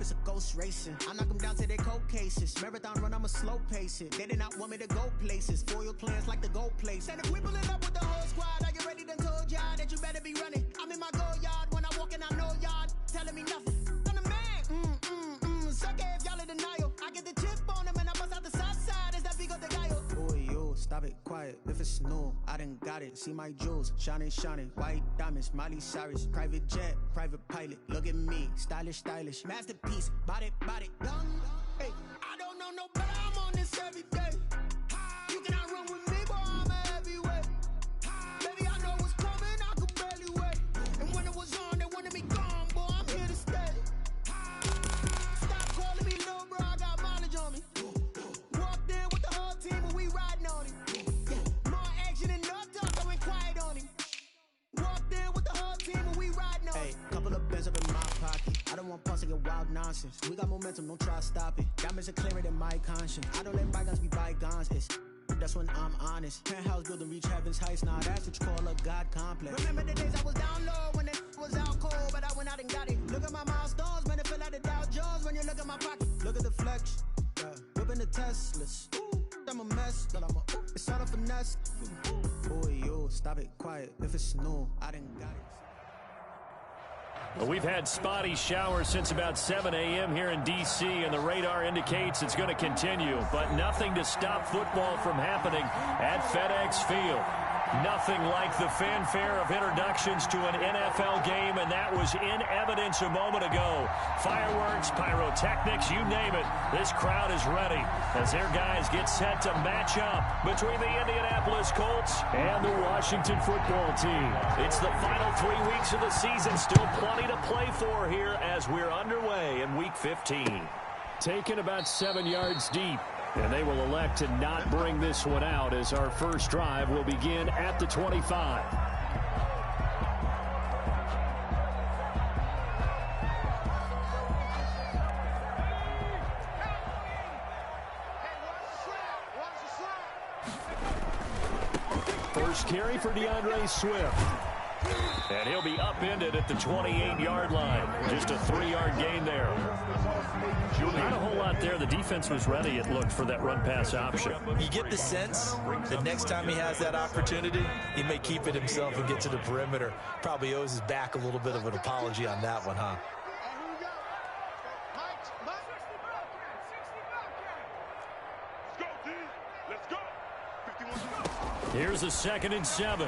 it's a ghost racing. I knock them down to their cold cases. Marathon run, I'ma slow pace it. They did not want me to go places. Foil plans like the gold place. And if we pulling up with the whole squad, I get ready done told y'all that you better be running. I'm in my go yard when I walk in, I know y'all telling me nothing. I'm the man. Suck it if y'all in denial. I get the chip on them and I bust out the south side. Is that big of the guy? Boy, yo, stop it, quiet. If it's new, I done got it. See my jewels, shining. White diamonds, Miley Cyrus. Private jet, private pilot. Look at me, stylish. Masterpiece, body, young. Hey, I don't know no better. I'm on this every day. You cannot run with me, boy. I'm a heavyweight. Baby, I know what's coming. I could barely wait. And when it was on, they wanted me gone, boy. I'm here to stay. Stop calling me little bro. I got mileage on me. Walked in with the whole team and we riding on him. More action and no talk. I went quiet on him. Walked in with the whole team and we riding on him. Hey, couple of bands up in my pocket. I don't want pulse and wild nonsense. We got momentum, don't try to stop it. Diamonds are clearer than my conscience. I don't let bygones be bygones. That's when I'm honest. Penthouse building reach heaven's heights. Now that's what you call a God complex. Remember the days I was down low when it was out cold, but I went out and got it. Look at my milestones, man, it feel like the Dow Jones when you look at my pocket. Look at the flex, whipping the Teslas. I'm a mess, but it's all a finesse. Boy, yo, stop it, quiet. If it's new, I done got it. Well, we've had spotty showers since about 7 a.m. here in D.C., and the radar indicates it's going to continue. But nothing to stop football from happening at FedEx Field. Nothing like the fanfare of introductions to an NFL game, and that was in evidence a moment ago. Fireworks, pyrotechnics, you name it. This crowd is ready as their guys get set to match up between the Indianapolis Colts and the Washington football team. It's the final 3 weeks of the season. Still plenty to play for here as we're underway in Week 15. Taken about 7 yards deep. And they will elect to not bring this one out as our first drive will begin at the 25. First carry for DeAndre Swift. And he'll be upended at the 28-yard line. Just a 3-yard gain there. Not a whole lot there. The defense was ready, it looked, for that run-pass option. You get the sense that next time he has that opportunity, he may keep it himself and get to the perimeter. Probably owes his back a little bit of an apology on that one, huh? Here's a 2nd and 7.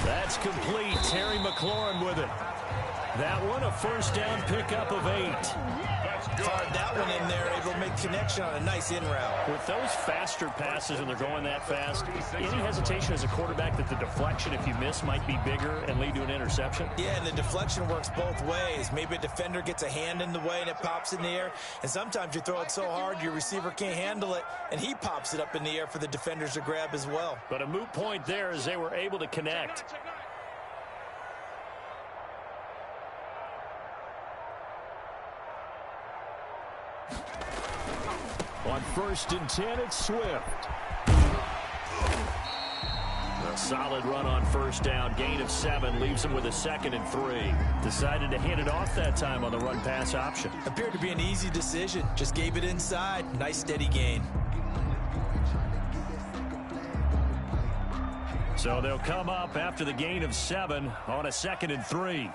That's complete. Terry McLaurin with it. That one, a first down pickup of 8. Fired that one in there, able to make connection on a nice in route. With those faster passes and they're going that fast, any hesitation as a quarterback that the deflection, if you miss, might be bigger and lead to an interception? Yeah, and the deflection works both ways. Maybe a defender gets a hand in the way and it pops in the air, and sometimes you throw it so hard your receiver can't handle it, and he pops it up in the air for the defenders to grab as well. But a moot point there as they were able to connect. On 1st and 10, it's Swift. A solid run on first down. Gain of 7 leaves him with a 2nd and 3. Decided to hand it off that time on the run-pass option. Appeared to be an easy decision. Just gave it inside. Nice steady gain. So they'll come up after the gain of 7 on a 2nd and 3.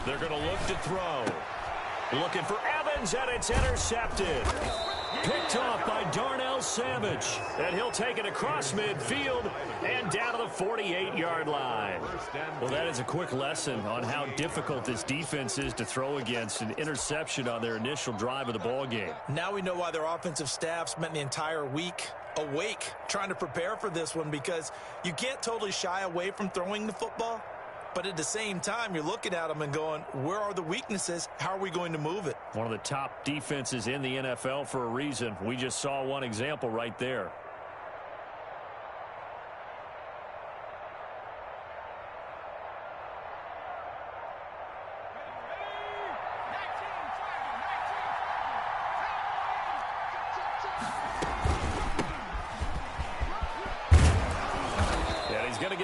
They're going to look to throw. Looking for Evans, and it's intercepted. Picked off by Darnell Savage. And he'll take it across midfield and down to the 48-yard line. Well, that is a quick lesson on how difficult this defense is to throw against. An interception on their initial drive of the ball game. Now we know why their offensive staff spent the entire week awake trying to prepare for this one, because you can't totally shy away from throwing the football. But at the same time, you're looking at them and going, where are the weaknesses? How are we going to move it? One of the top defenses in the NFL for a reason. We just saw one example right there.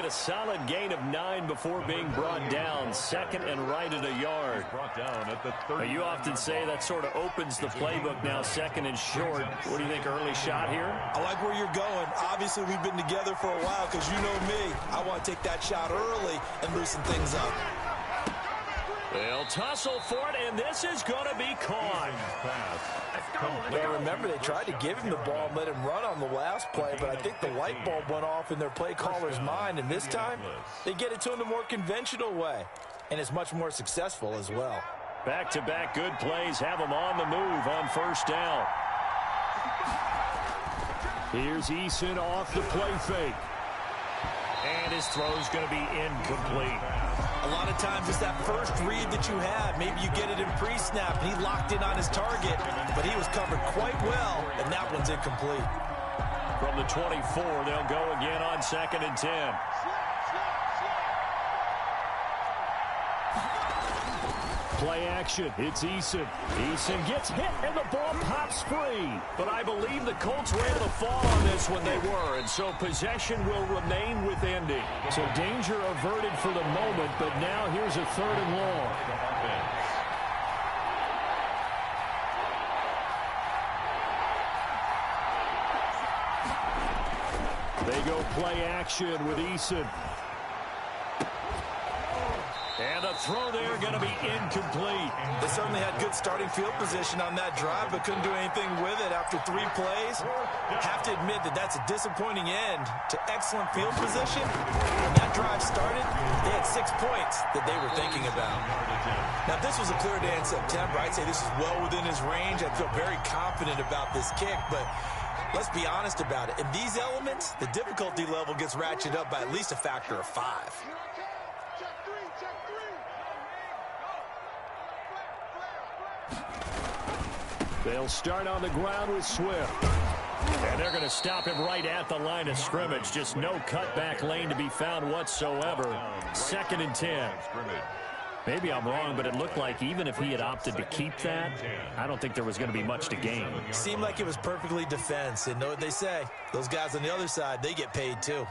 get a solid gain of 9 before being brought down. Second and right at a yard. You often say that sort of opens the playbook now, second and short. What do you think, early shot here? I like where you're going. Obviously, we've been together for a while because you know me. I want to take that shot early and loosen things up. They'll tussle for it, and this is going to be caught. Well, remember, they tried to give him the ball and let him run on the last play, but I think the light bulb went off in their play caller's mind, and this time, they get it to him the more conventional way, and it's much more successful as well. Back-to-back good plays have him on the move on first down. Here's Eason off the play fake. And his throw's going to be incomplete. A lot of times it's that first read that you have. Maybe you get it in pre-snap, and he locked in on his target, but he was covered quite well, and that one's incomplete. From the 24, they'll go again on 2nd and 10. Play action. It's Eason. Eason gets hit, and the ball pops free. But I believe the Colts were able to fall on this when they were, and so possession will remain with Indy. So danger averted for the moment, but now here's a 3rd and long. They go play action with Eason. And the throw there going to be incomplete. They certainly had good starting field position on that drive, but couldn't do anything with it after 3 plays. Have to admit that that's a disappointing end to excellent field position. When that drive started, they had 6 points that they were thinking about. Now, if this was a clear day in September, I'd say this is well within his range. I feel very confident about this kick, but let's be honest about it. In these elements, the difficulty level gets ratcheted up by at least a factor of 5. They'll start on the ground with Swift. And they're going to stop him right at the line of scrimmage. Just no cutback lane to be found whatsoever. 2nd and 10. Maybe I'm wrong, but it looked like even if he had opted to keep that, I don't think there was going to be much to gain. Seemed like it was perfectly defense. And know what they say? Those guys on the other side, they get paid too.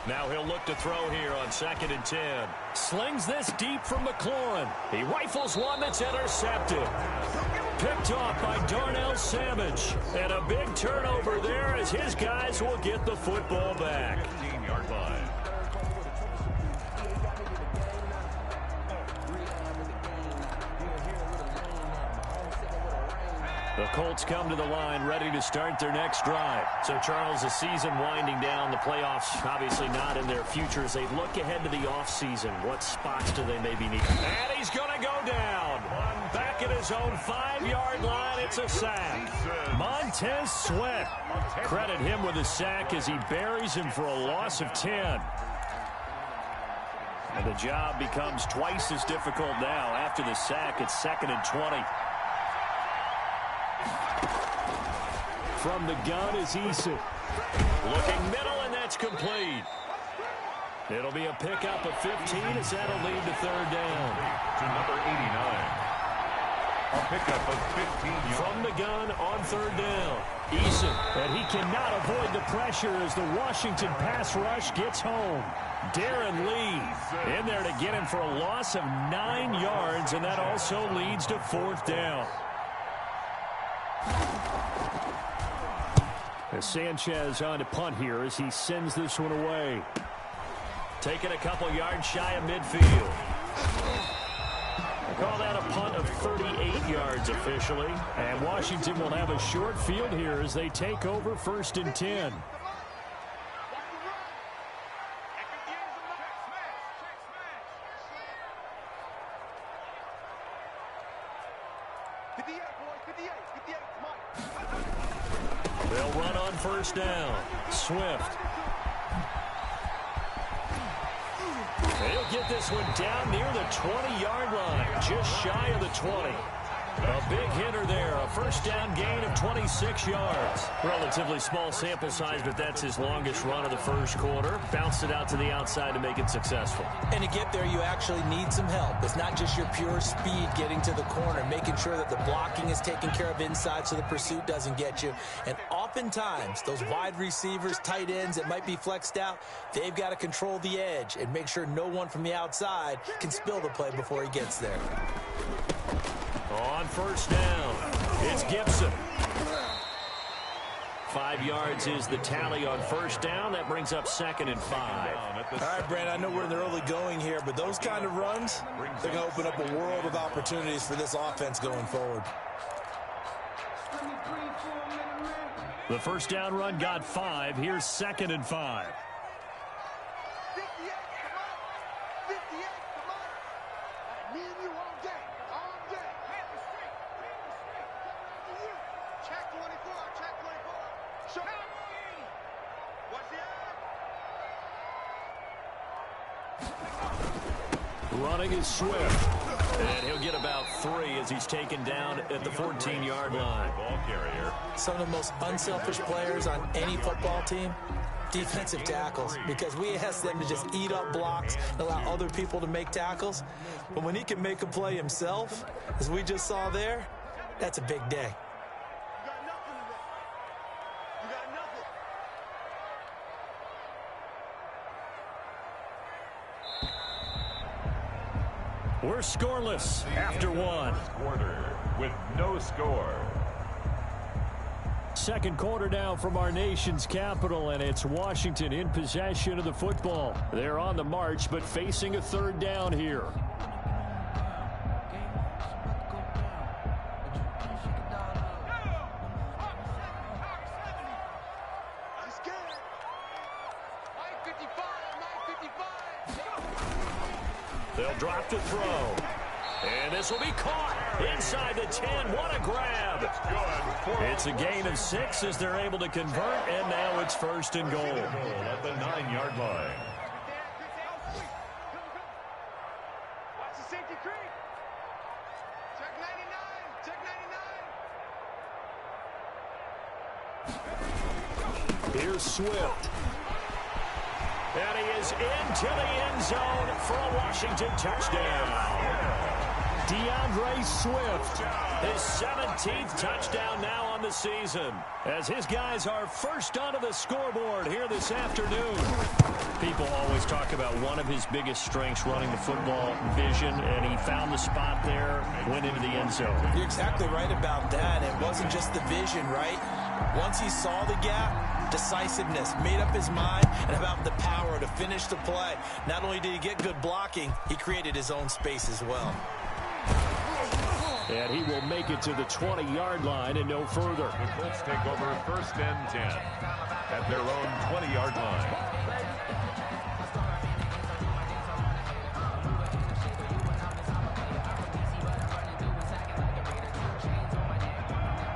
Now he'll look to throw here on 2nd and 10. Slings this deep from McLaurin. He rifles one that's intercepted. Picked off by Darnell Savage. And a big turnover there as his guys will get the football back. 15-yard line. The Colts come to the line ready to start their next drive. So, Charles, the season winding down, the playoffs obviously not in their future. As they look ahead to the offseason, what spots do they maybe need? And he's going to go down. Back at his own 5-yard line, it's a sack. Montez Sweat. Credit him with a sack as he buries him for a loss of 10. And the job becomes twice as difficult now after the sack. It's 2nd and 20. From the gun is Eason. Looking middle, and that's complete. It'll be a pickup of 15 as that'll lead to 3rd down. To number 89. A pickup of 15 yards. From the gun on 3rd down. Eason. And he cannot avoid the pressure as the Washington pass rush gets home. Darren Lee in there to get him for a loss of 9 yards, and that also leads to 4th down. As Sanchez on to punt here as he sends this one away. Taking a couple yards shy of midfield. Call that a punt of 38 yards officially. And Washington will have a short field here as they take over 1st and 10. They'll run on 1st down. Swift. He'll get this one down near the 20-yard line, just shy of the 20. A big hitter there, a first down gain of 26 yards. Relatively small sample size, but that's his longest run of the first quarter. Bounced it out to the outside to make it successful. And to get there, you actually need some help. It's not just your pure speed getting to the corner, making sure that the blocking is taken care of inside so the pursuit doesn't get you. And oftentimes, those wide receivers, tight ends that might be flexed out, they've got to control the edge and make sure no one from the outside can spill the play before he gets there. On first down, it's Gibson. 5 yards is the tally on first down. That brings up 2nd and 5. All right, Brandon, I know we're in the early going here, but those kind of runs, they're going to open up a world of opportunities for this offense going forward. The first down run got 5. Here's 2nd and 5. Running is Swift. And he'll get about 3 as he's taken down at the 14-yard line. Ball carrier. Some of the most unselfish players on any football team, defensive tackles, because we ask them to just eat up blocks and allow other people to make tackles. But when he can make a play himself, as we just saw there, that's a big day. We're scoreless after 1. Quarter with no score. Second quarter now from our nation's capital, and it's Washington in possession of the football. They're on the march, but facing a third down here. They'll drop to throw. And this will be caught inside the 10. What a grab. It's a gain of 6 as they're able to convert, and now it's 1st and goal. At the 9-yard line. Watch the safety creep. Check 99. Here's Swift. And he is into the end zone for a Washington touchdown. DeAndre Swift. His 17th touchdown now on the season, as his guys are first onto the scoreboard here this afternoon. People always talk about one of his biggest strengths running the football, vision, and he found the spot there, went into the end zone. You're exactly right about that. It wasn't just the vision, right? Once he saw the gap, decisiveness, made up his mind, and about the power to finish the play. Not only did he get good blocking, he created his own space as well. And he will make it to the 20-yard line and no further. The Colts take over 1st and 10 at their own 20-yard line.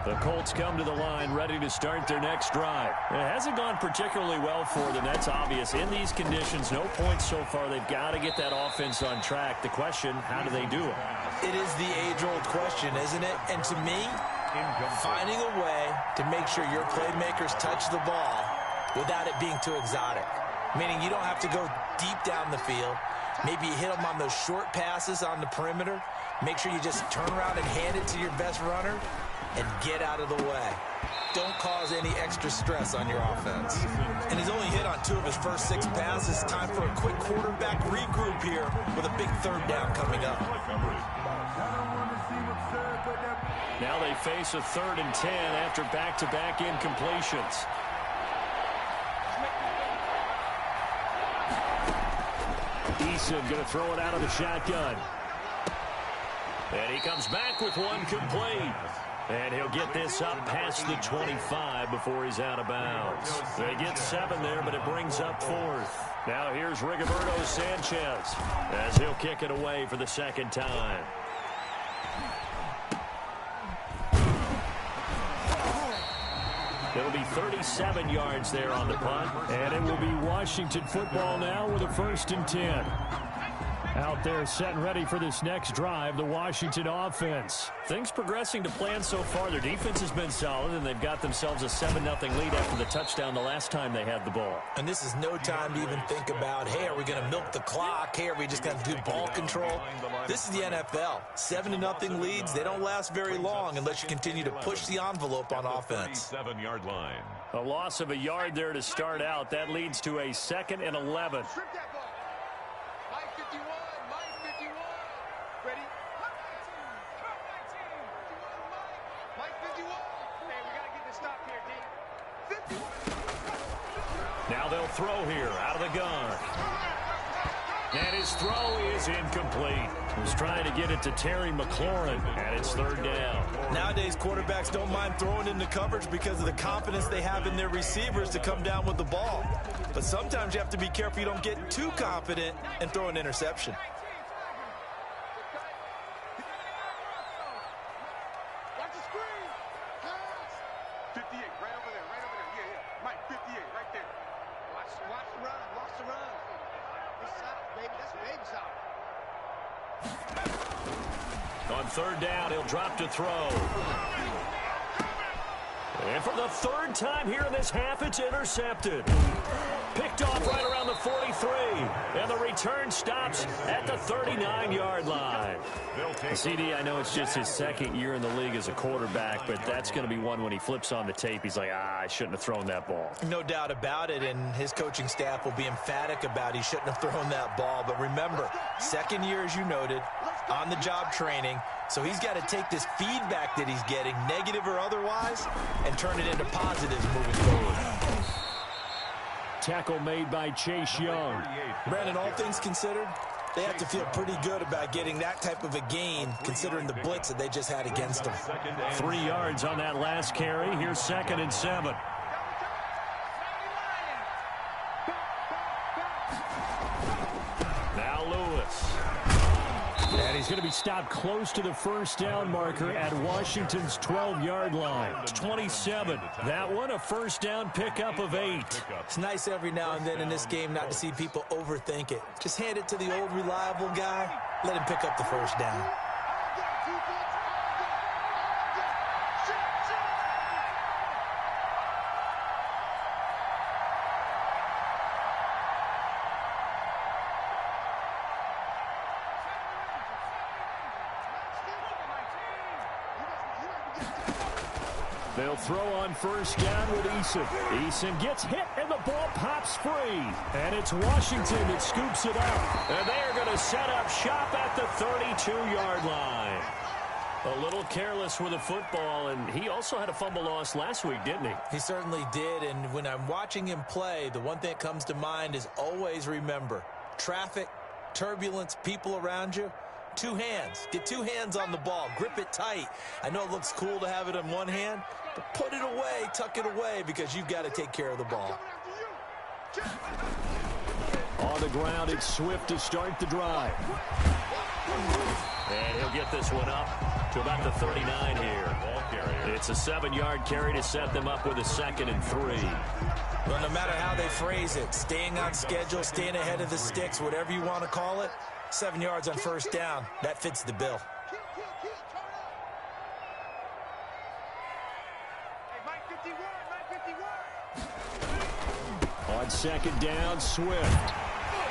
The Colts come to the line ready to start their next drive. It hasn't gone particularly well for them. That's obvious. In these conditions, no points so far. They've got to get that offense on track. The question, how do they do it? It is the age-old question, isn't it? And to me, finding a way to make sure your playmakers touch the ball without it being too exotic. Meaning you don't have to go deep down the field. Maybe you hit them on those short passes on the perimeter. Make sure you just turn around and hand it to your best runner and get out of the way. Don't cause any extra stress on your offense. And he's only hit on 2 of his first 6 passes. Time for a quick quarterback regroup here with a big 3rd down coming up. Now they face a 3rd and 10 after back-to-back incompletions. Eason going to throw it out of the shotgun. And he comes back with one complete. And he'll get this up past the 25 before he's out of bounds. They get 7 there, but it brings up 4th. Now here's Rigoberto Sanchez as he'll kick it away for the 2nd time. It'll be 37 yards there on the punt. And it will be Washington football now with a 1st and 10. Out there set and ready for this next drive, the Washington offense. Things progressing to plan so far. Their defense has been solid, and they've got themselves a 7-0 lead after the touchdown the last time they had the ball. And this is no time to even think about, hey, are we going to milk the clock? Hey, are we just going to do ball control? This is the NFL. 7-0 leads, they don't last very long unless you continue to push the envelope on offense. 37-yard line. A loss of a yard there to start out. That leads to a 2nd and 11. Strip that ball. Mike 51. Mike 51. Ready? Mike 51. Hey, we got to get this stop here, D. 51. Now they'll throw here out of the gun. And his throw is incomplete. He was trying to get it to Terry McLaurin, and it's 3rd down. Nowadays, quarterbacks don't mind throwing into coverage because of the confidence they have in their receivers to come down with the ball. But sometimes you have to be careful you don't get too confident and throw an interception. Watch the screen. 58, right over there, right over there. Yeah. Mike 58, right there. Watch the run, watch the run. It's south, baby. That's baby south. On 3rd down, he'll drop to throw. And for the 3rd time here in this half, it's intercepted. Picked off right around the 43. And the return stops at the 39-yard line. CD, I know it's just his 2nd year in the league as a quarterback, but that's going to be one when he flips on the tape. He's like, I shouldn't have thrown that ball. No doubt about it, and his coaching staff will be emphatic about he shouldn't have thrown that ball. But remember, 2nd year, as you noted, on-the-job training. So he's got to take this feedback that he's getting, negative or otherwise, and turn it into positives moving forward. Tackle made by Chase Young. Brandon, all things considered, they have to feel pretty good about getting that type of a gain, considering the blitz that they just had against them. 3 yards on that last carry. Here's 2nd and 7. Now Lewis. And he's going to be stopped close to the 1st down marker at Washington's 12-yard line. 27. That one, a 1st down pickup of 8. It's nice every now and then in this game not to see people overthink it. Just hand it to the old reliable guy. Let him pick up the 1st down. They'll throw on 1st down with Eason. Eason gets hit, and the ball pops free. And it's Washington that scoops it up. And they are going to set up shop at the 32-yard line. A little careless with the football, and he also had a fumble loss last week, didn't he? He certainly did, and when I'm watching him play, the one thing that comes to mind is always remember, traffic, turbulence, people around you. 2 hands. Get 2 hands on the ball. Grip it tight. I know it looks cool to have it in one hand, but put it away, tuck it away, because you've got to take care of the ball. On the ground, it's Swift to start the drive. And he'll get this one up to about the 39 here. It's a 7-yard carry to set them up with a 2nd and 3. Well, no matter how they phrase it, staying on schedule, staying ahead of the sticks, whatever you want to call it, 7 yards on 1st down, that fits the bill. Hey, Mike 51, Mike 51. On 2nd down, Swift.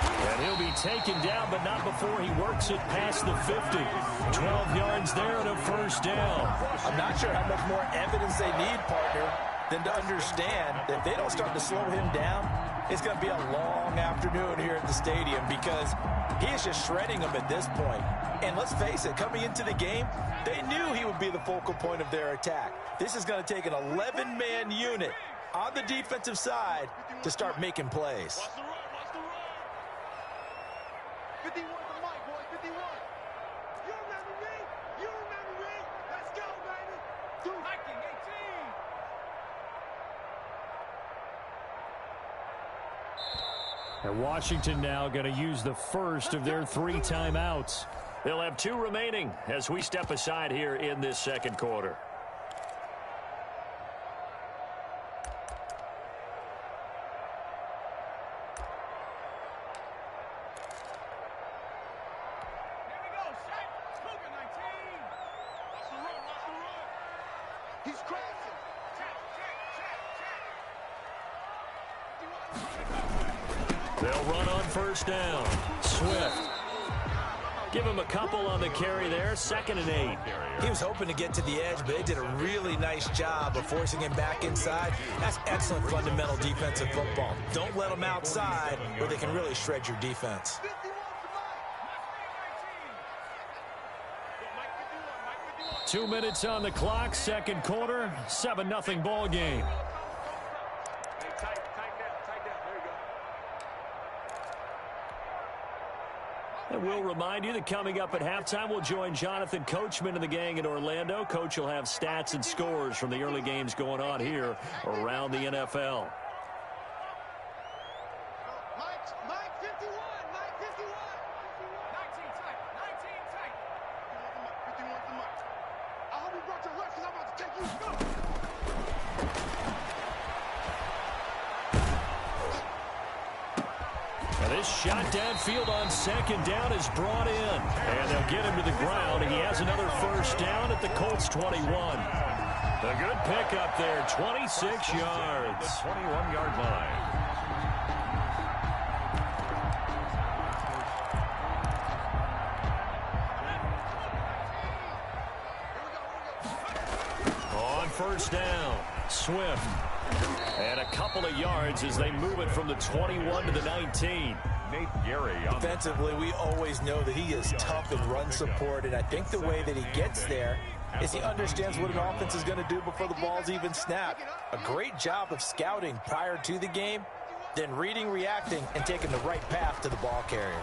And he'll be taken down, but not before he works it past the 50. 12 yards there and a 1st down. I'm not sure how much more evidence they need, partner, than to understand that if they don't start to slow him down, it's going to be a long afternoon here at the stadium because he is just shredding them at this point. And let's face it, coming into the game, they knew he would be the focal point of their attack. This is going to take an 11-man unit on the defensive side to start making plays. 51 for Mike, boy, 51. You remember me? You remember me? Let's go, baby. Hiking 18. And Washington now going to use the first of their 3 timeouts. They'll have 2 remaining as we step aside here in this 2nd quarter. He's crashing. They'll run on first down. Swift. Give him a couple on the carry there. 2nd and 8. He was hoping to get to the edge, but they did a really nice job of forcing him back inside. That's excellent fundamental defensive football. Don't let them outside where they can really shred your defense. 2 minutes on the clock, 2nd quarter, 7-0 ball game. And we'll remind you that coming up at halftime, we'll join Jonathan Coachman and the gang in Orlando. Coach will have stats and scores from the early games going on here around the NFL. Mike 51. Mike 51. 19 tight. 19 tight. 51 for Mike. I hope you brought your left because I'm about to take you. Go. This shot downfield on 2nd down is brought in. And they'll get him to the ground. And he has another first down at the Colts 21. A good pickup there, 26 yards. The 21-yard line. On first down, Swift. And a couple of yards as they move it from the 21 to the 19. Nate Gary. Defensively, we always know that he is tough in run support, and I think the way that he gets there is he understands what an offense is going to do before the ball's even snapped. A great job of scouting prior to the game, then reading, reacting, and taking the right path to the ball carrier.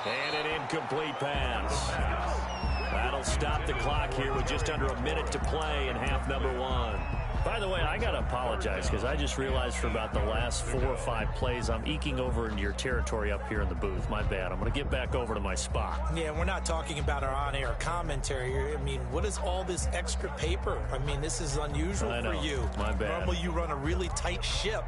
And an incomplete pass. That'll stop the clock here with just under a minute to play in half number 1. By the way, I got to apologize because I just realized for about the last 4 or 5 plays, I'm eking over into your territory up here in the booth. My bad. I'm going to get back over to my spot. Yeah, we're not talking about our on-air commentary here. I mean, what is all this extra paper? I mean, this is unusual for you. My bad. Normally you run a really tight ship.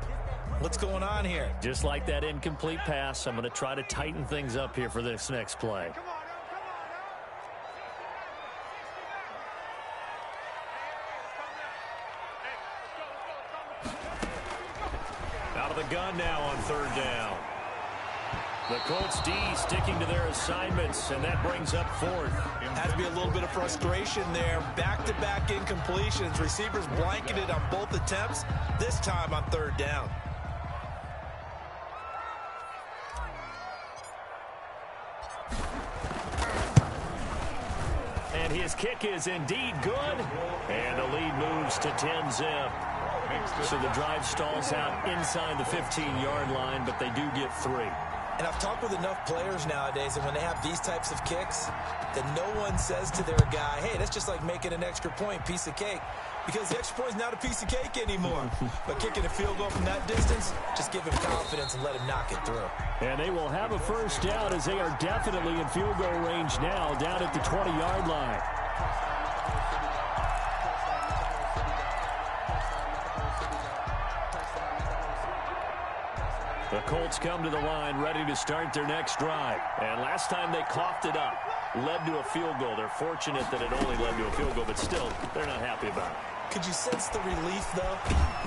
What's going on here? Just like that incomplete pass, I'm going to try to tighten things up here for this next play. Out of the gun now on 3rd down. The Colts D sticking to their assignments, and that brings up 4th. Has to be a little bit of frustration there. Back-to-back incompletions. Receivers blanketed on both attempts, this time on 3rd down. And his kick is indeed good. And the lead moves to 10-zip. So the drive stalls out inside the 15-yard line, but they do get 3. And I've talked with enough players nowadays, and when they have these types of kicks, that no one says to their guy, hey, that's just like making an extra point, piece of cake. Because the extra point is not a piece of cake anymore. But kicking a field goal from that distance, just give him confidence and let him knock it through. And they will have a first down as they are definitely in field goal range now, down at the 20-yard line. The Colts come to the line ready to start their next drive. And last time they coughed it up, led to a field goal. They're fortunate that it only led to a field goal, but still, they're not happy about it. Could you sense the relief, though,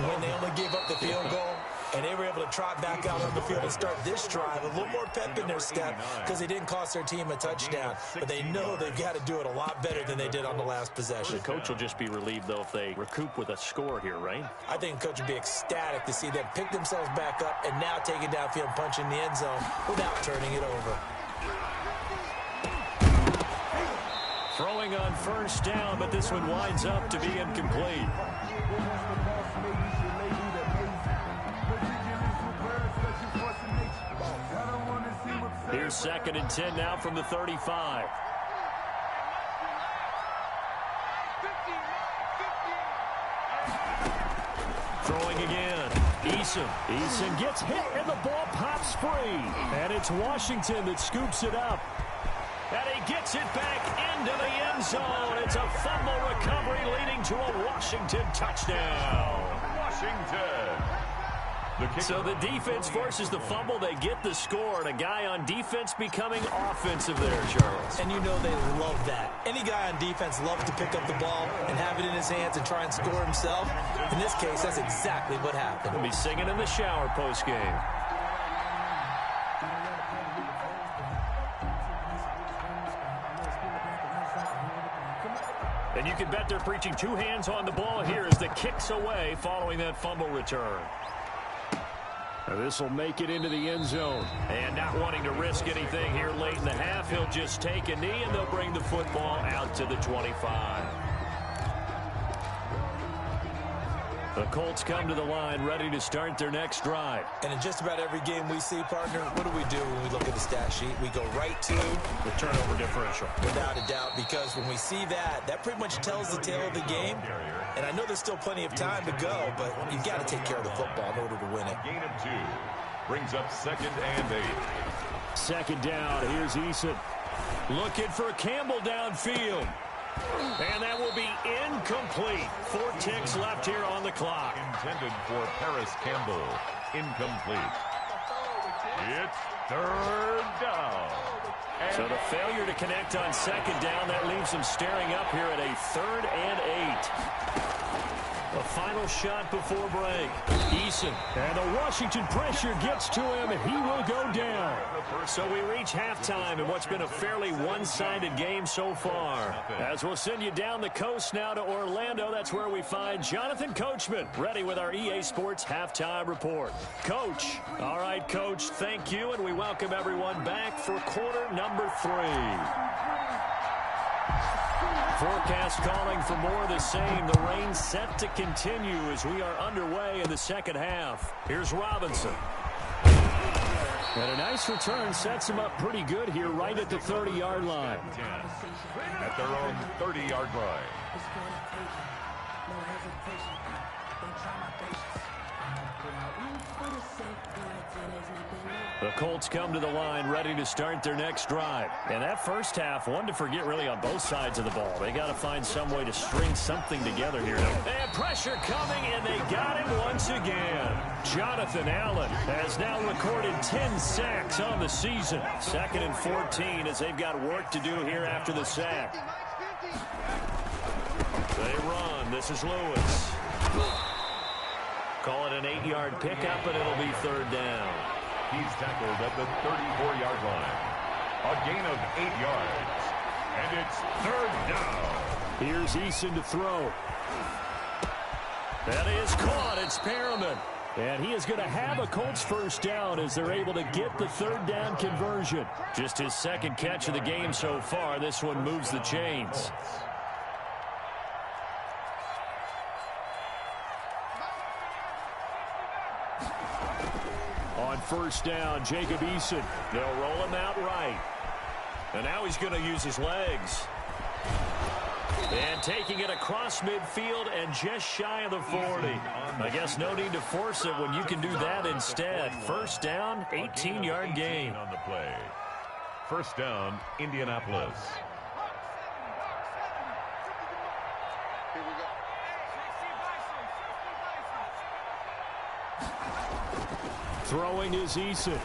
when they only gave up the field goal and they were able to trot back out on the field and start this drive? A little more pep in their step because they didn't cost their team a touchdown. But they know they've got to do it a lot better than they did on the last possession. The coach will just be relieved, though, if they recoup with a score here, right? I think the coach would be ecstatic to see them pick themselves back up and now take it downfield and punch in the end zone without turning it over. Throwing on first down, but this one winds up to be incomplete. Here's 2nd and 10 now from the 35. Throwing again. Eason gets hit and the ball pops free. And it's Washington that scoops it up. And he gets it back into the end zone. It's a fumble recovery leading to a Washington touchdown. Washington. So the defense forces the fumble. They get the score, and a guy on defense becoming offensive there, Charles. And you know they love that. Any guy on defense loves to pick up the ball and have it in his hands and try and score himself. In this case, that's exactly what happened. He'll be singing in the shower post-game. And you can bet they're preaching two hands on the ball here as the kick's away following that fumble return. This will make it into the end zone. And not wanting to risk anything here late in the half, he'll just take a knee, and they'll bring the football out to the 25. The Colts come to the line ready to start their next drive. And in just about every game we see, partner, what do we do when we look at the stat sheet? We go right to the turnover differential. Without a doubt, because when we see that, that pretty much tells the tale of the game. And I know there's still plenty of time to go, but you've got to take care of the football in order to win it. Gain of 2 brings up 2nd and 8. Second down, here's Eason. Looking for Campbell downfield. And that will be incomplete. 4 ticks left here on the clock. Intended for Paris Campbell. Incomplete. It's 3rd down. So the failure to connect on 2nd down, that leaves them staring up here at a 3rd and 8. The final shot before break. Eason. And the Washington pressure gets to him, and he will go down. So we reach halftime in what's been a fairly one-sided game so far. As we'll send you down the coast now to Orlando, that's where we find Jonathan Coachman, ready with our EA Sports Halftime Report. Coach. All right, Coach, thank you, and we welcome everyone back for quarter number 3. Forecast calling for more of the same. The rain set to continue as we are underway in the second half. Here's Robinson. And a nice return sets him up pretty good here right at the 30-yard line. At their own 30-yard line. The Colts come to the line ready to start their next drive. And that first half, one to forget really on both sides of the ball. They got to find some way to string something together here. And pressure coming, and they got him once again. Jonathan Allen has now recorded 10 sacks on the season. 2nd and 14 as they've got work to do here after the sack. They run. This is Lewis. Call it an 8-yard pickup, and it'll be 3rd down. He's tackled at the 34-yard line. A gain of 8 yards. And it's 3rd down. Here's Eason to throw. That is caught. It's Perriman. And he is going to have a Colts first down as they're able to get the 3rd down conversion. Just his 2nd catch of the game so far. This one moves the chains. On first down, Jacob Eason. They'll roll him out right. And now he's going to use his legs. And taking it across midfield and just shy of the 40. I guess no need to force it when you can do that instead. First down, 18-yard gain. On the play. First down, Indianapolis. Throwing is Eason.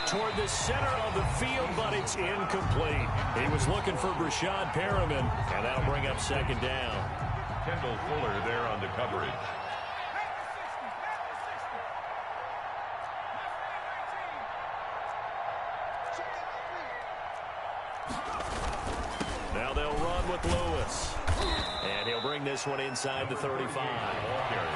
Toward the center of the field, but it's incomplete. He was looking for Brashad Perriman, and that'll bring up 2nd down. Kendall Fuller there on the coverage. Now they'll run with Lewis. And he'll bring this one inside the 35.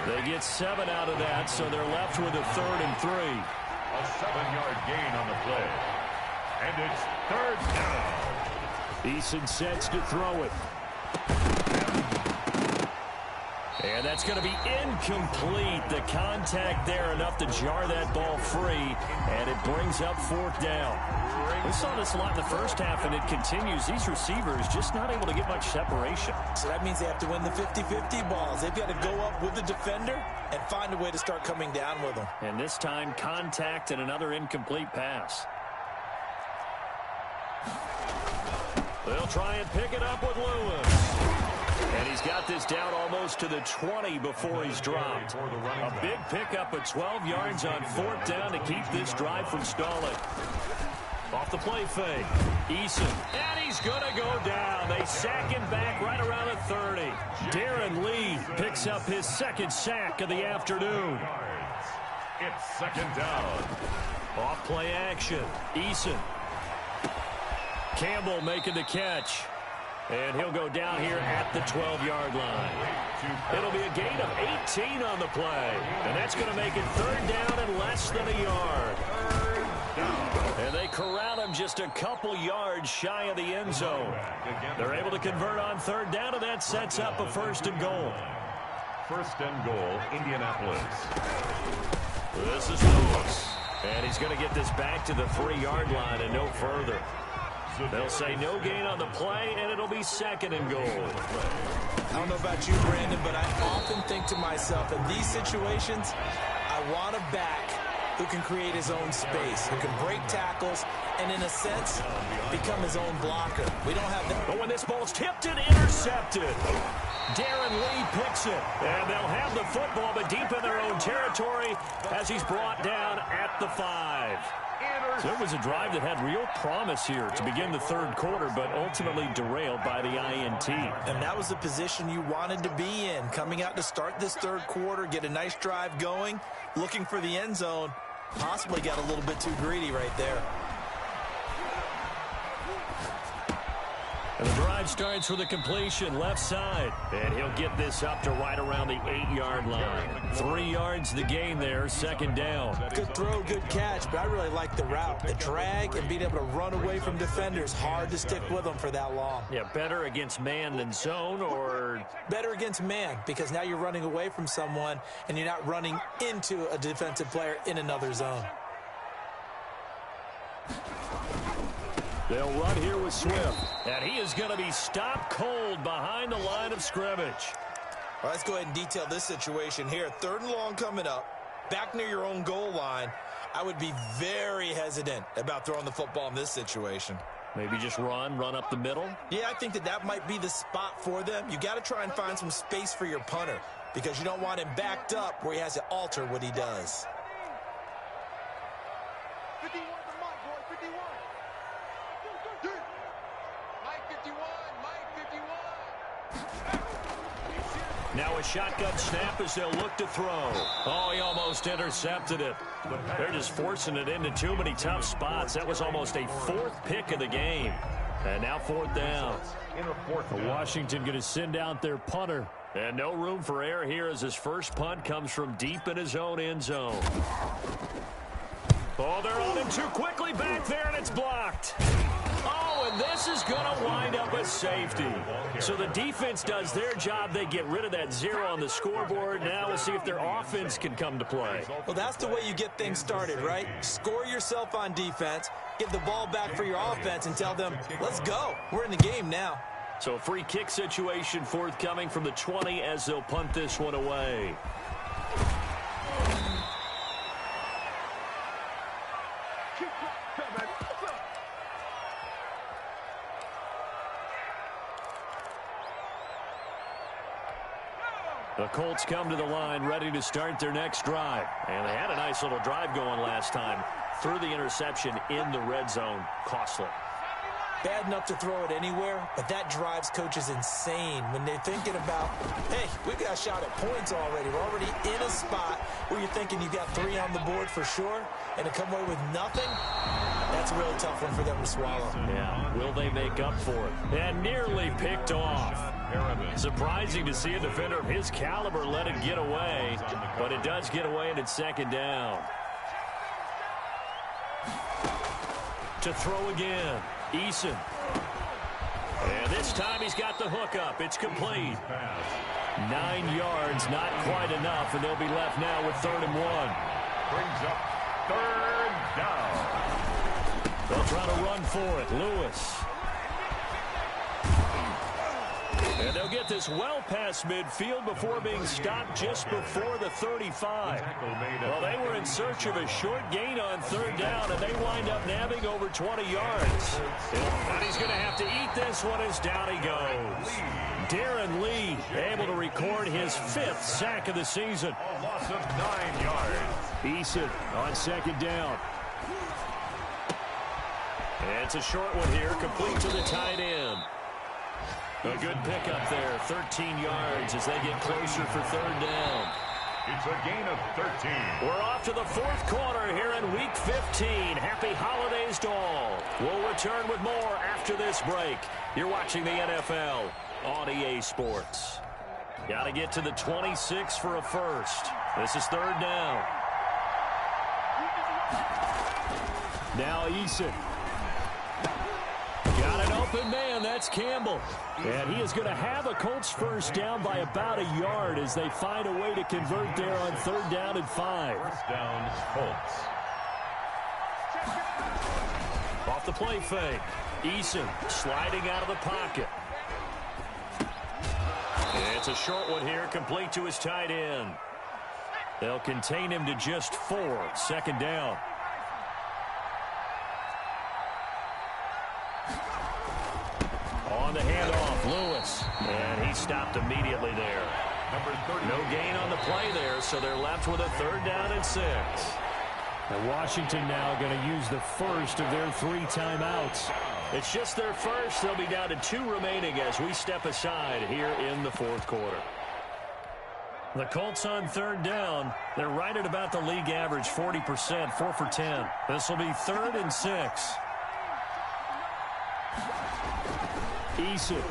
They get 7 out of that, so they're left with a 3rd and 3. A 7-yard gain on the play. And it's 3rd down. Eason sets to throw it. And that's going to be incomplete. The contact there enough to jar that ball free, and it brings up 4th down. We saw this a lot in the first half, and it continues. These receivers just not able to get much separation. So that means they have to win the 50-50 balls. They've got to go up with the defender and find a way to start coming down with them. And this time, contact and another incomplete pass. They'll try and pick it up with Lewis. And he's got this down almost to the 20 before he's dropped. A big pickup of 12 yards on 4th down to keep this drive from stalling. Off the play fake. Eason. And he's going to go down. They sack him back right around the 30. Darren Lee picks up his second sack of the afternoon. It's 2nd down. Off play action. Eason. Campbell making the catch. And he'll go down here at the 12-yard line. It'll be a gain of 18 on the play. And that's going to make it 3rd down and less than a yard. And they corral him just a couple yards shy of the end zone. They're able to convert on 3rd down, and that sets up a 1st and goal. 1st and goal, Indianapolis. This is Lewis. And he's going to get this back to the 3-yard line and no further. They'll say no gain on the play, and it'll be 2nd and goal. I don't know about you, Brandon, but I often think to myself, in these situations, I want a back who can create his own space, who can break tackles, and in a sense, become his own blocker. We don't have that. But when this ball's tipped and intercepted, Darren Lee picks it. And they'll have the football, but deep in their own territory as he's brought down at the 5. So it was a drive that had real promise here to begin the 3rd quarter, but ultimately derailed by the INT. And that was the position you wanted to be in, coming out to start this 3rd quarter, get a nice drive going, looking for the end zone. Possibly got a little bit too greedy right there. And the drive starts with a completion left side. And he'll get this up to right around the 8-yard line. 3 yards the gain there, 2nd down. Good throw, good catch, but I really like the route. The drag and being able to run away from defenders. Hard to stick with them for that long. Yeah, better against man than zone, or? Better against man, because now you're running away from someone and you're not running into a defensive player in another zone. They'll run here with Swift. And he is going to be stopped cold behind the line of scrimmage. All right, let's go ahead and detail this situation here. 3rd and long coming up. Back near your own goal line. I would be very hesitant about throwing the football in this situation. Maybe just run up the middle? Yeah, I think that might be the spot for them. You got to try and find some space for your punter because you don't want him backed up where he has to alter what he does. 51 to Mike, boy, 51. Mike 51, Mike 51. Now a shotgun snap as they'll look to throw. Oh, he almost intercepted it. They're just forcing it into too many tough spots. That was almost a 4th pick of the game. And now 4th down. Washington going to send out their punter. And no room for error here as his first punt comes from deep in his own end zone. Oh, they're on him too quickly back there, and it's blocked. Oh, and this is going to wind up a safety. So the defense does their job. They get rid of that 0 on the scoreboard. Now we'll see if their offense can come to play. Well, that's the way you get things started, right? Score yourself on defense, give the ball back for your offense, and tell them, let's go. We're in the game now. So a free kick situation forthcoming from the 20 as they'll punt this one away. The Colts come to the line ready to start their next drive. And they had a nice little drive going last time. Threw the interception in the red zone. Costly. Bad enough to throw it anywhere, but that drives coaches insane when they're thinking about, hey, we've got a shot at points already. We're already in a spot where you're thinking you got 3 on the board for sure, and to come away with nothing, that's a really tough one for them to swallow. Yeah, will they make up for it? And nearly picked off. Surprising to see a defender of his caliber let it get away, but it does get away and it's 2nd down. To throw again, Eason. And this time he's got the hook up. It's complete. 9 yards, not quite enough, and they'll be left now with 3rd and 1. Brings up 3rd down. They'll try to run for it. Lewis. And they'll get this well past midfield before being stopped just before the 35. Well, they were in search of a short gain on third down, and they wind up nabbing over 20 yards. And he's going to have to eat this one as down he goes. Darren Lee able to record his 5th sack of the season. A loss of 9 yards. Eason on second down. And it's a short one here, complete to the tight end. A good pickup there, 13 yards as they get closer for third down. It's a gain of 13. We're off to the 4th quarter here in Week 15. Happy holidays to all. We'll return with more after this break. You're watching the NFL on EA Sports. Got to get to the 26 for a first. This is third down. Now Eason. Got an open man. That's Campbell. And he is going to have a Colts first down by about a yard as they find a way to convert there on third down and 5. First down, Colts. Off the play fake. Eason sliding out of the pocket. And it's a short one here, complete to his tight end. They'll contain him to just 4. Second down. On the handoff, Lewis. And he stopped immediately there. No gain on the play there, so they're left with a third down and 6. And Washington now going to use the first of their 3 timeouts. It's just their first. They'll be down to 2 remaining as we step aside here in the 4th quarter. The Colts on third down. They're right at about the league average, 40%, 4 for 10. This will be 3rd and 6. Eason.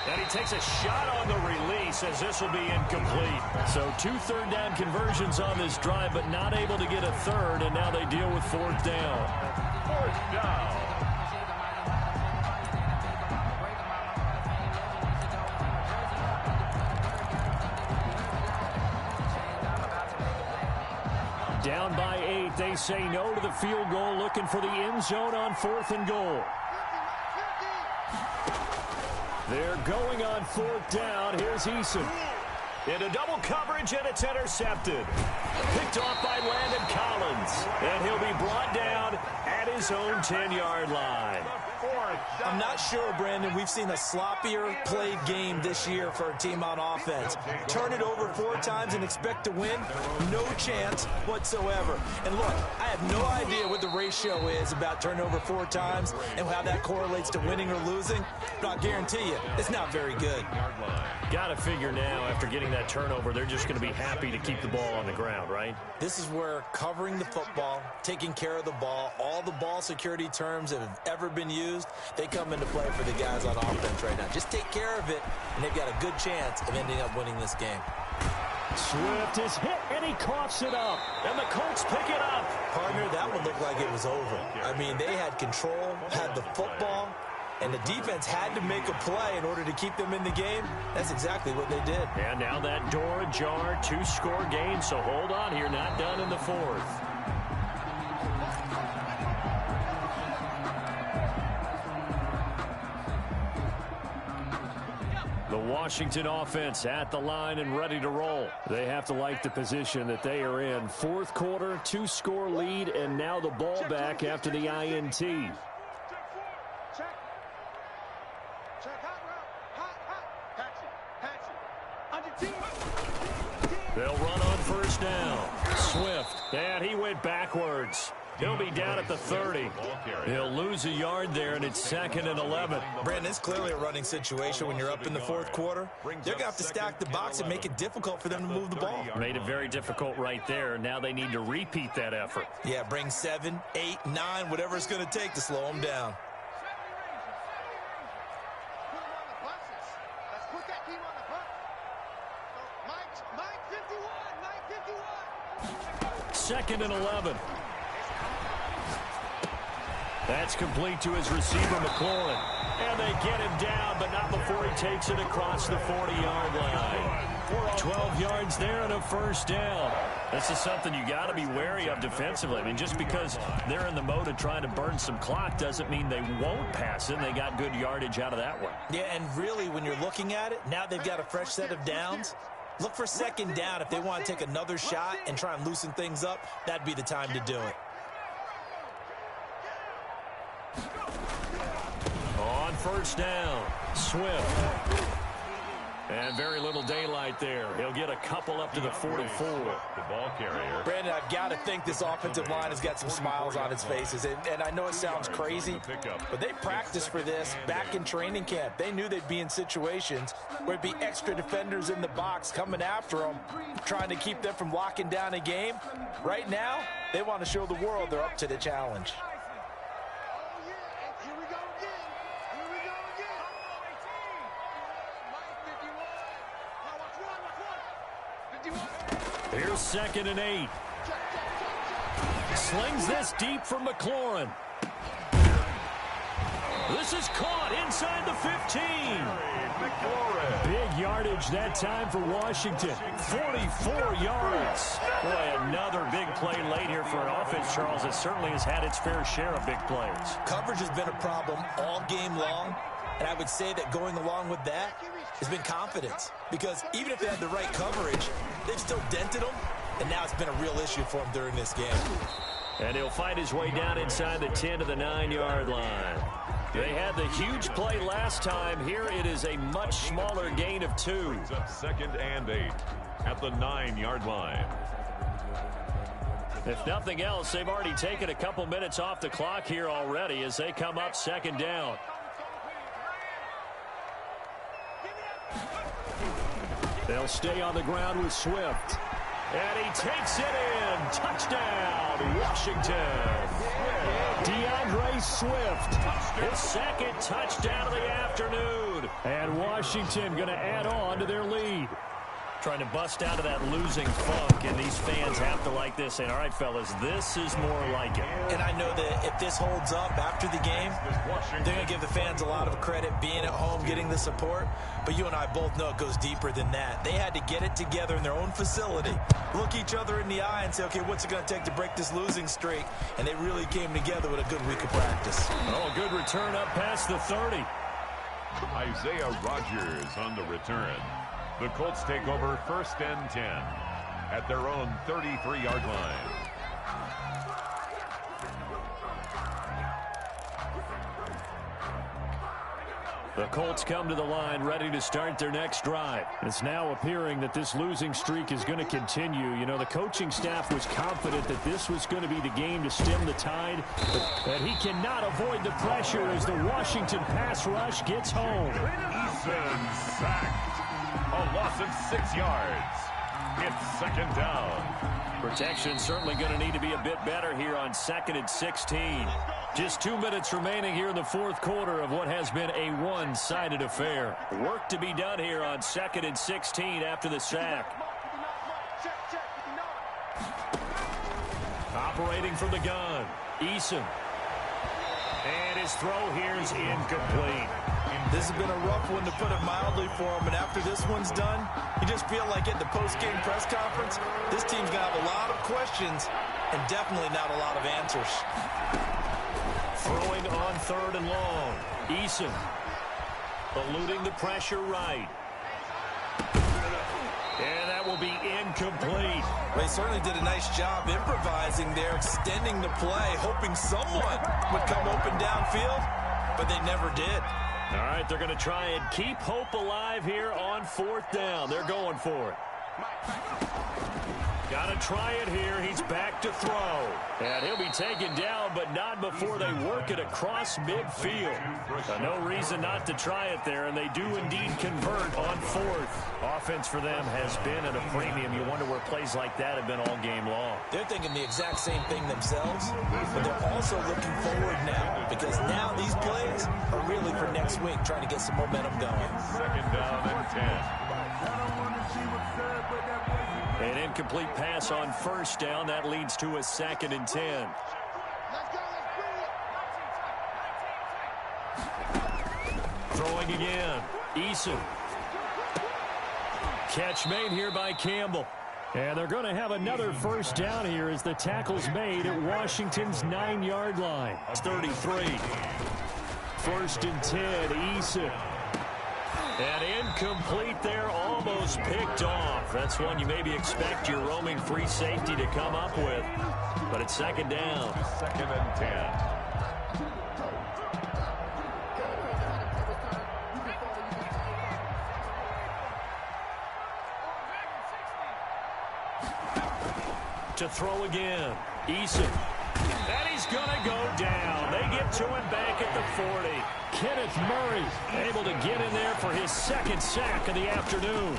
And he takes a shot on the release as this will be incomplete. So 2 third down conversions on this drive, but not able to get a third, and now they deal with 4th down. 4th down. Down by 8, they say no to the field goal, looking for the end zone on 4th and goal. They're going on 4th down. Here's Eason. Into double coverage, and it's intercepted. Picked off by Landon Collins. And he'll be brought down at his own 10-yard line. I'm not sure, Brandon, we've seen a sloppier played game this year for a team on offense. Turn it over 4 times and expect to win? No chance whatsoever. And look, I have no idea what the ratio is about turning over 4 times and how that correlates to winning or losing, but I'll guarantee you, it's not very good. Got to figure now, after getting that turnover, they're just going to be happy to keep the ball on the ground, right? This is where covering the football, taking care of the ball, all the ball security terms that have ever been used, they come into play for the guys on offense right now. Just take care of it, and they've got a good chance of ending up winning this game. Swift is hit, and he coughs it up. And the Colts pick it up. Partner, that one looked like it was over. I mean, they had control, had the football, and the defense had to make a play in order to keep them in the game. That's exactly what they did. And now that door ajar, 2-score game, so hold on here, not done in the 4th. The Washington offense at the line and ready to roll. They have to like the position that they are in. 4th quarter, 2-score lead, and now the ball back after the INT. They'll run on first down. Swift, and he went backwards. He'll be down at the 30. He'll lose a yard there, and it's 2nd and 11. Brandon, it's clearly a running situation when you're up in the 4th quarter. They're going to have to stack the box and make it difficult for them to move the ball. Made it very difficult right there. Now they need to repeat that effort. Yeah, bring 7, 8, 9, whatever it's going to take to slow them down. Second and 11. That's complete to his receiver, McLaurin. And they get him down, but not before he takes it across the 40-yard line. 12 yards there and a first down. This is something you got to be wary of defensively. I mean, just because they're in the mode of trying to burn some clock doesn't mean they won't pass it. They got good yardage out of that one. Yeah, and really, when you're looking at it, now they've got a fresh set of downs. Look for second down. If they want to take another shot and try and loosen things up, that'd be the time to do it. On first down, Swift. And very little daylight there. He'll get a couple up to the 44. The ball carrier. Brandon, I've got to think this offensive line has got some smiles on its faces. And I know it sounds crazy, but they practiced for this back in training camp. They knew they'd be in situations where it'd be extra defenders in the box coming after them, trying to keep them from locking down a game. Right now, they want to show the world they're up to the challenge. Here's 2nd and 8. Slings this deep from McLaurin. This is caught inside the 15. Big yardage that time for Washington. 44 yards. Boy, another big play late here for an offense, Charles, that certainly has had its fair share of big plays. Coverage has been a problem all game long, and I would say that going along with that has been confidence. Because even if they had the right coverage, they've still dented them, and now it's been a real issue for them during this game. And he'll fight his way down inside the 10 to the 9-yard line. They had the huge play last time. Here it is a much smaller gain of 2. It's up 2nd and 8 at the 9-yard line. If nothing else, they've already taken a couple minutes off the clock here already as they come up 2nd down. They'll stay on the ground with Swift. And he takes it in. Touchdown, Washington. DeAndre Swift, his 2nd touchdown of the afternoon. And Washington going to add on to their lead. Trying to bust out of that losing funk, and these fans have to like this. And all right, fellas, this is more like it. And I know that if this holds up after the game, they're going to give the fans a lot of credit being at home, getting the support. But you and I both know it goes deeper than that. They had to get it together in their own facility, look each other in the eye and say, okay, what's it going to take to break this losing streak? And they really came together with a good week of practice. Oh, good return up past the 30. Isaiah Rodgers on the return. The Colts take over 1st and 10 at their own 33-yard line. The Colts come to the line ready to start their next drive. It's now appearing that this losing streak is going to continue. You know, the coaching staff was confident that this was going to be the game to stem the tide, but he cannot avoid the pressure as the Washington pass rush gets home. Eason sacked. A loss of 6 yards. It's 2nd down. Protection certainly going to need to be a bit better here on 2nd and 16. Just 2 minutes remaining here in the 4th quarter of what has been a one-sided affair. Work to be done here on 2nd and 16 after the sack. Operating from the gun, Eason. And his throw here is incomplete. This has been a rough one, to put it mildly, for him. And after this one's done, you just feel like at the post-game press conference, this team's going to have a lot of questions and definitely not a lot of answers. Throwing on 3rd and long. Eason eluding the pressure right. And that will be incomplete. They certainly did a nice job improvising there, extending the play, hoping someone would come open downfield, but they never did. All right, they're going to try and keep hope alive here on 4th down. They're going for it. Got to try it here. He's back to throw. And he'll be taken down, but not before they work it across midfield. No reason not to try it there, and they do indeed convert on 4th. Offense for them has been at a premium. You wonder where plays like that have been all game long. They're thinking the exact same thing themselves, but they're also looking forward now, because now these plays are really for next week, trying to get some momentum going. 2nd down and 10. An incomplete pass on 1st down. That leads to a 2nd and 10. Throwing again. Eason. catch made here by Campbell. And they're going to have another first down here as the tackle's made at Washington's 9-yard line. It's 33. First and 10, Eason. And incomplete there, almost picked off. That's one you maybe expect your roaming free safety to come up with. But it's second down. Second and 10. To throw again. Eason. And he's going to go down. They get to him back at the 40. Kenneth Murray able to get in there for his second sack of the afternoon.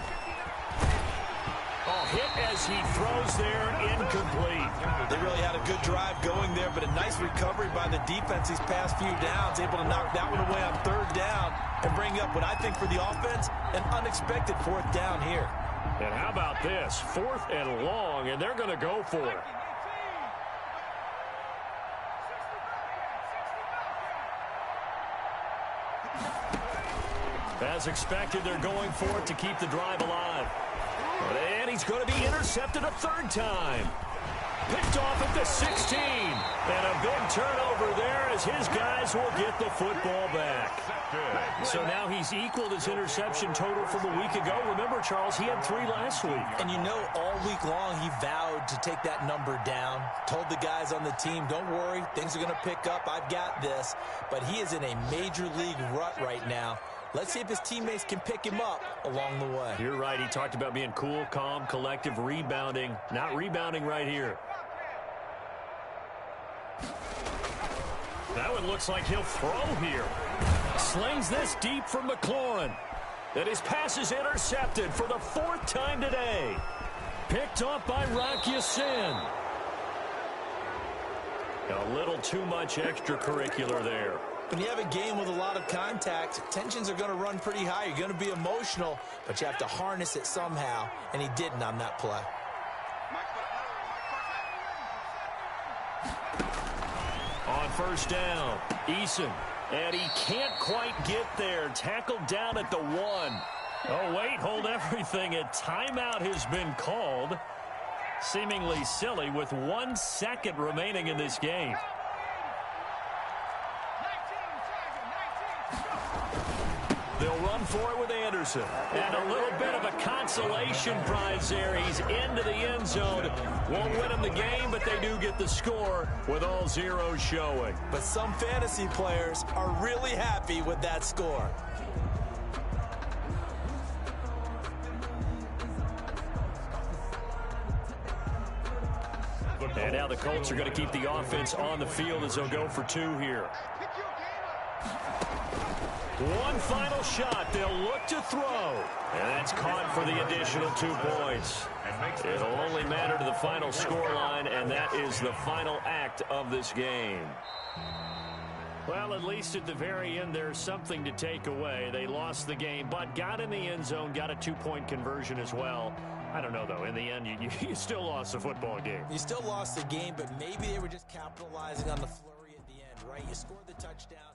Oh, hit as he throws there, incomplete. They really had a good drive going there, but a nice recovery by the defense these past few downs, able to knock that one away on third down and bring up what I think for the offense, an unexpected fourth down here. And how about this? 4th and long, and they're going to go for it. As expected, they're going for it to keep the drive alive. And he's going to be intercepted a third time. Picked off at the 16. And a big turnover there as his guys will get the football back. So now he's equaled his interception total from a week ago. Remember, Charles, he had 3 last week. And you know, all week long he vowed to take that number down. Told the guys on the team, don't worry, things are going to pick up. I've got this. But he is in a major league rut right now. Let's see if his teammates can pick him up along the way. You're right. He talked about being cool, calm, collective, rebounding. Not rebounding right here. That one looks like he'll throw here. Slings this deep from McLaurin. And his pass is intercepted for the 4th time today. Picked off by Rock Ya-Sin. A little too much extracurricular there. When you have a game with a lot of contact, tensions are going to run pretty high. You're going to be emotional, but you have to harness it somehow, and he didn't on that play. On first down, Eason. And he can't quite get there. Tackled down at the 1. Oh, wait, hold everything. A timeout has been called. Seemingly silly with 1 second remaining in this game. They'll run for it with Anderson. And a little bit of a consolation prize there. He's into the end zone. Won't win him the game, but they do get the score with all zeros showing. But some fantasy players are really happy with that score. And now the Colts are going to keep the offense on the field as they'll go for 2 here. One final shot. They'll look to throw. And that's caught for the additional 2 points. It'll only matter to the final scoreline, and that is the final act of this game. Well, at least at the very end, there's something to take away. They lost the game, but got in the end zone, got a 2-point conversion as well. I don't know, though. In the end, you still lost the football game. You still lost the game, but maybe they were just capitalizing on the flurry at the end, right? You scored the touchdown.